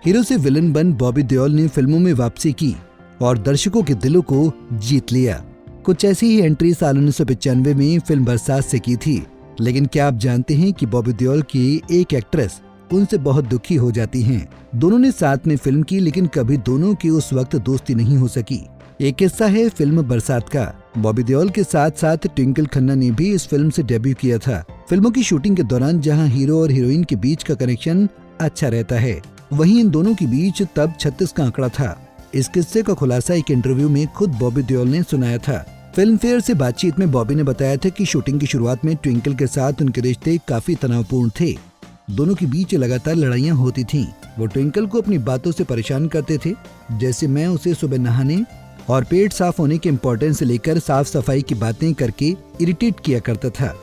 Hero से villain बन बॉबी देओल ने फिल्मों में वापसी की और दर्शकों के दिलों को जीत लिया। कुछ ऐसी ही एंट्री साल 1995 में फिल्म बरसात से की थी। लेकिन क्या आप जानते हैं कि बॉबी देओल की एक एक्ट्रेस उनसे बहुत दुखी हो जाती हैं। दोनों ने साथ में फिल्म की, लेकिन कभी दोनों की उस वक्त दोस्ती नहीं हो सकी। एक किस्सा है फिल्म बरसात का। बॉबी देओल के साथ साथ ट्विंकल खन्ना ने भी इस फिल्म से डेब्यू किया था। फिल्मों की शूटिंग के दौरान जहां हीरो और हीरोइन के बीच का कनेक्शन अच्छा रहता है, वहीं इन दोनों के बीच तब 36 का आंकड़ा था। इस किस्से का खुलासा एक इंटरव्यू में खुद बॉबी देओल ने सुनाया था। फिल्म फेयर से बातचीत में बॉबी ने बताया था कि शूटिंग की शुरुआत में ट्विंकल के साथ उनके रिश्ते काफी तनावपूर्ण थे। दोनों के बीच लगातार लड़ाइयाँ होती थीं। वो ट्विंकल को अपनी बातों से परेशान करते थे, जैसे मैं उसे सुबह नहाने और पेट साफ होने के इम्पोर्टेंस से लेकर साफ सफाई की बातें करके इरिटेट किया करता था।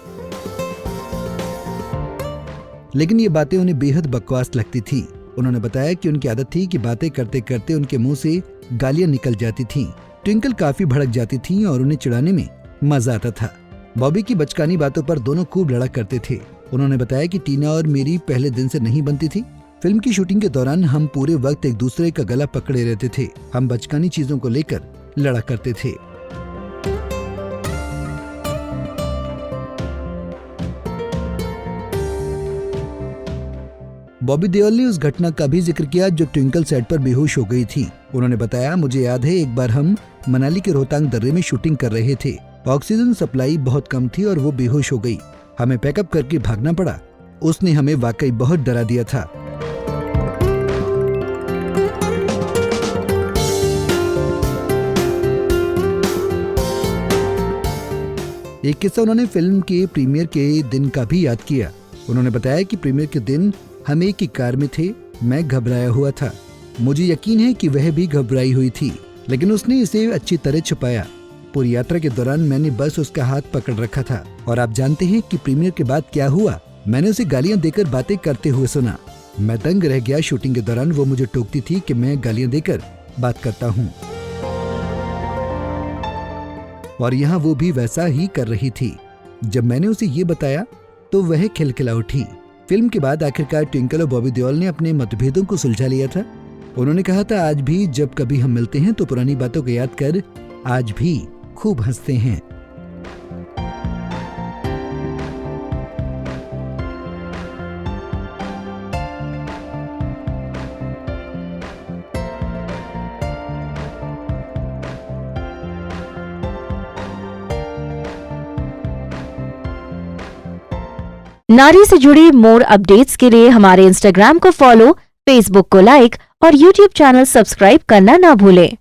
लेकिन ये बातें उन्हें बेहद बकवास लगती थी। उन्होंने बताया कि उनकी आदत थी कि बातें करते करते उनके मुंह से गालियां निकल जाती थीं। ट्विंकल काफी भड़क जाती थी और उन्हें चिढ़ाने में मजा आता था। बॉबी की बचकानी बातों पर दोनों खूब लड़ा करते थे। उन्होंने बताया कि टीना और मेरी पहले दिन से नहीं बनती थी। फिल्म की शूटिंग के दौरान हम पूरे वक्त एक दूसरे का गला पकड़े रहते थे। हम बचकानी चीजों को लेकर लड़ा करते थे। बॉबी देओल ने उस घटना का भी जिक्र किया जब ट्विंकल सेट पर बेहोश हो गई थी। उन्होंने बताया, मुझे याद है एक बार हम मनाली के रोहतांग दर्रे में शूटिंग कर रहे थे। ऑक्सीजन सप्लाई बहुत कम थी और वो बेहोश हो गई। हमें पैकअप करके भागना पड़ा। उसने हमें वाकई बहुत डरा दिया था। एक किस्सा उन्होंने फिल्म के प्रीमियर के दिन का भी याद किया। उन्होंने बताया कि प्रीमियर के दिन हम एक ही कार में थे। मैं घबराया हुआ था। मुझे यकीन है कि वह भी घबराई हुई थी, लेकिन उसने इसे अच्छी तरह छुपाया। पूरी यात्रा के दौरान मैंने बस उसका हाथ पकड़ रखा था। और आप जानते हैं कि प्रीमियर के बाद क्या हुआ? मैंने उसे गालियां देकर बातें करते हुए सुना। मैं दंग रह गया। शूटिंग के दौरान वो मुझे टोकती थी कि मैं गालियां देकर बात करता हूँ, और यहाँ वो भी वैसा ही कर रही थी। जब मैंने उसे ये बताया तो वह खिलखिला उठी। फिल्म के बाद आखिरकार ट्विंकल और बॉबी देओल ने अपने मतभेदों को सुलझा लिया था। उन्होंने कहा था, आज भी जब कभी हम मिलते हैं तो पुरानी बातों को याद कर आज भी खूब हंसते हैं। नारी से जुड़ी मोर अपडेट्स के लिए हमारे इंस्टाग्राम को फॉलो, फेसबुक को लाइक और यूट्यूब चैनल सब्सक्राइब करना ना भूलें।